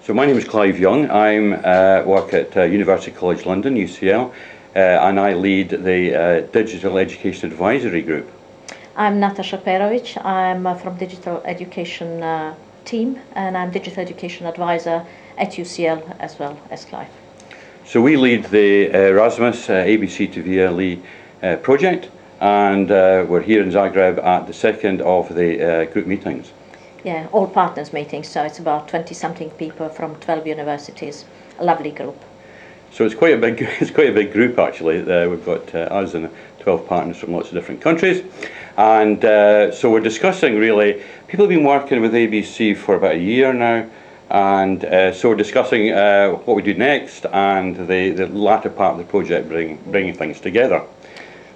So my name is Clive Young. I work at University College London, UCL, and I lead the Digital Education Advisory Group. I'm Natasha Perovic. I'm from Digital Education team, and I'm Digital Education Advisor at UCL as well as Clive. So we lead the Erasmus ABC to VLE project, and we're here in Zagreb at the second of the group meetings. Yeah, all partners meetings, so it's about 20-something people from 12 universities. A lovely group. So it's quite a big group actually. We've got us and 12 partners from lots of different countries, and so we're discussing really. People have been working with ABC for about a year now, and so we're discussing what we do next and the latter part of the project, bringing things together.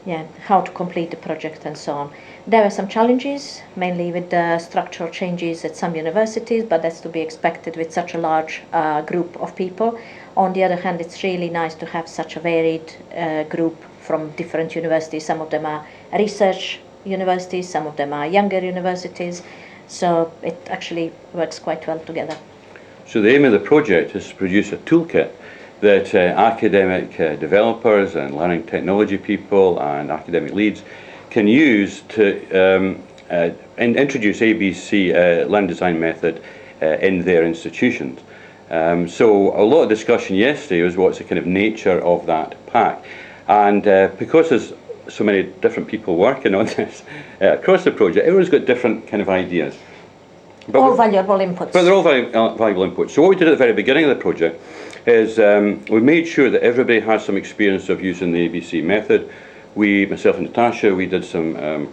Yeah, how to complete the project and so on. There were some challenges, mainly with the structural changes at some universities, but that's to be expected with such a large group of people. On the other hand, it's really nice to have such a varied group from different universities. Some of them are research universities, some of them are younger universities, so it actually works quite well together. So the aim of the project is to produce a toolkit that academic developers and learning technology people and academic leads can use to introduce ABC learning design method in their institutions. So a lot of discussion yesterday was what's the kind of nature of that pack, and because there's so many different people working on this across the project, everyone's got different kind of ideas. But all valuable inputs. But they're all valuable inputs. So what we did at the very beginning of the project is we made sure that everybody has some experience of using the ABC method. Myself and Natasha, we did some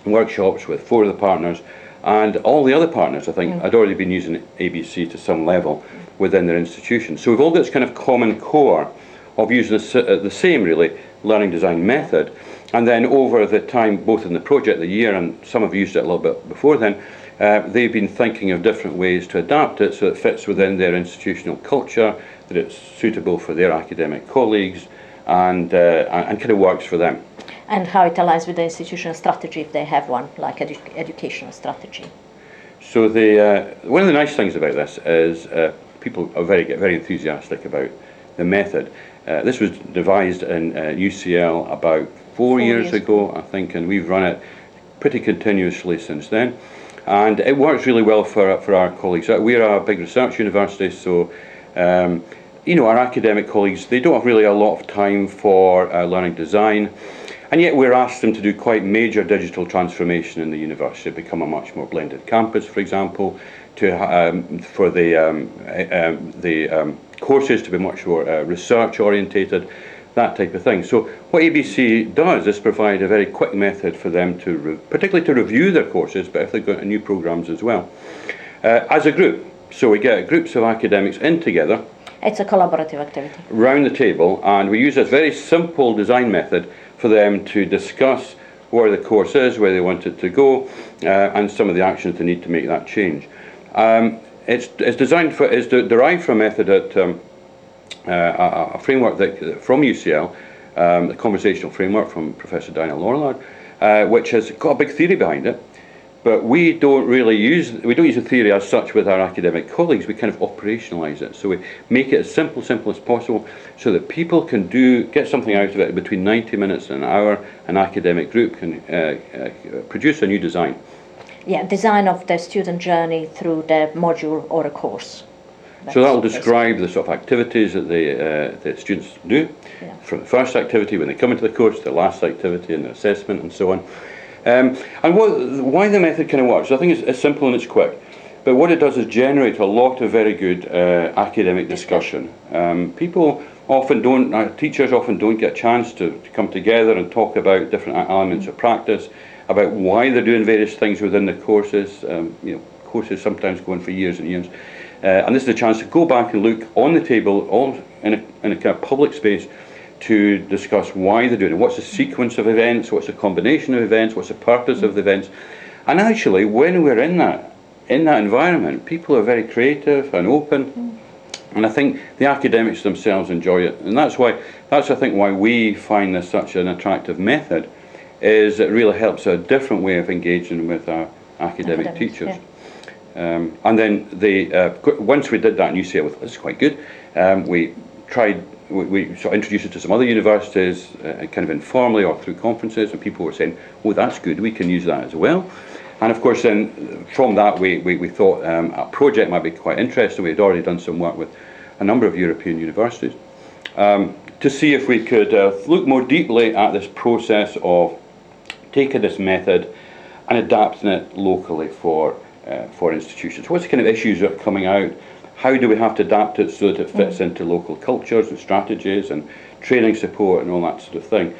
workshops with 4 of the partners, and all the other partners, I think, had already been using ABC to some level within their institution. So we've all got this kind of common core of using the same, really, learning design method. And then over the time, both in the project, the year, and some have used it a little bit before then, they've been thinking of different ways to adapt it so it fits within their institutional culture, that it's suitable for their academic colleagues, and kind of works for them. And how it aligns with the institutional strategy if they have one, like educational strategy. So one of the nice things about this is people get very enthusiastic about the method. This was devised in UCL about 4 years ago, I think, and we've run it pretty continuously since then. And it works really well for our colleagues. We're a big research university, so our academic colleagues, they don't have really a lot of time for learning design, and yet we're asked them to do quite major digital transformation in the university, become a much more blended campus, for example, for the courses to be much more research orientated, that type of thing. So what ABC does is provide a very quick method for them particularly to review their courses, but if they've got new programs as well, as a group. So we get groups of academics in together. It's a collaborative activity. Round the table, and we use this very simple design method for them to discuss where the course is, where they want it to go, and some of the actions they need to make that change. It's derived from a method at a framework from UCL, the conversational framework from Professor Daniel Lorillard, which has got a big theory behind it. But we don't use the theory as such with our academic colleagues. We kind of operationalise it. So we make it as simple as possible so that people can get something out of it between 90 minutes and an hour. An academic group can produce a new design. Yeah, design of the student journey through the module or a course. So that will describe the sort of activities that the students do, from the first activity when they come into the course, the last activity and the assessment and so on. And why the method kind of works, I think it's simple and it's quick, but what it does is generate a lot of very good academic discussion. Teachers often don't get a chance to come together and talk about different elements of practice, about why they're doing various things within the courses. Courses sometimes go on for years and years. And this is a chance to go back and look on the table, all in a kind of public space, to discuss why they're doing it. What's the sequence of events? What's the combination of events? What's the purpose of the events? And actually, when we're in that environment, people are very creative and open, and I think the academics themselves enjoy it. And that's I think why we find this such an attractive method, is it really helps a different way of engaging with our academic teachers. And then once we did that in UCL, we thought, this is quite good. We sort of introduced it to some other universities, kind of informally or through conferences, and people were saying, oh, that's good, we can use that as well. And of course then, from that we thought a project might be quite interesting. We had already done some work with a number of European universities to see if we could look more deeply at this process of taking this method and adapting it locally for institutions. What's the kind of issues that are coming out? How do we have to adapt it so that it fits into local cultures and strategies and training support and all that sort of thing?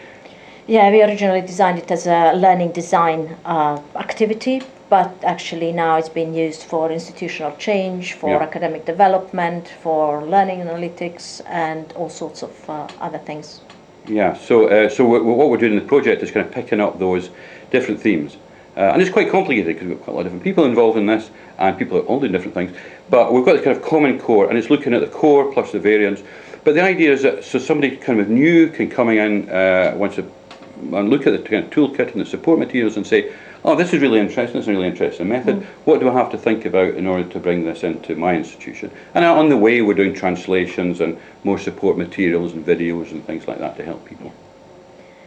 Yeah, we originally designed it as a learning design activity, but actually now it's been used for institutional change, for academic development, for learning analytics, and all sorts of other things. Yeah, so what we're doing in the project is kind of picking up those different themes. And it's quite complicated because we've got quite a lot of different people involved in this, and people are all doing different things. But we've got this kind of common core, and it's looking at the core plus the variants. But the idea is that so somebody kind of new can coming in and look at the kind of toolkit and the support materials and say, oh, this is really interesting, this is a really interesting method. What do I have to think about in order to bring this into my institution? And on the way, we're doing translations and more support materials and videos and things like that to help people.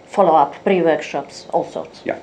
Follow-up, pre-workshops, all sorts. Yeah.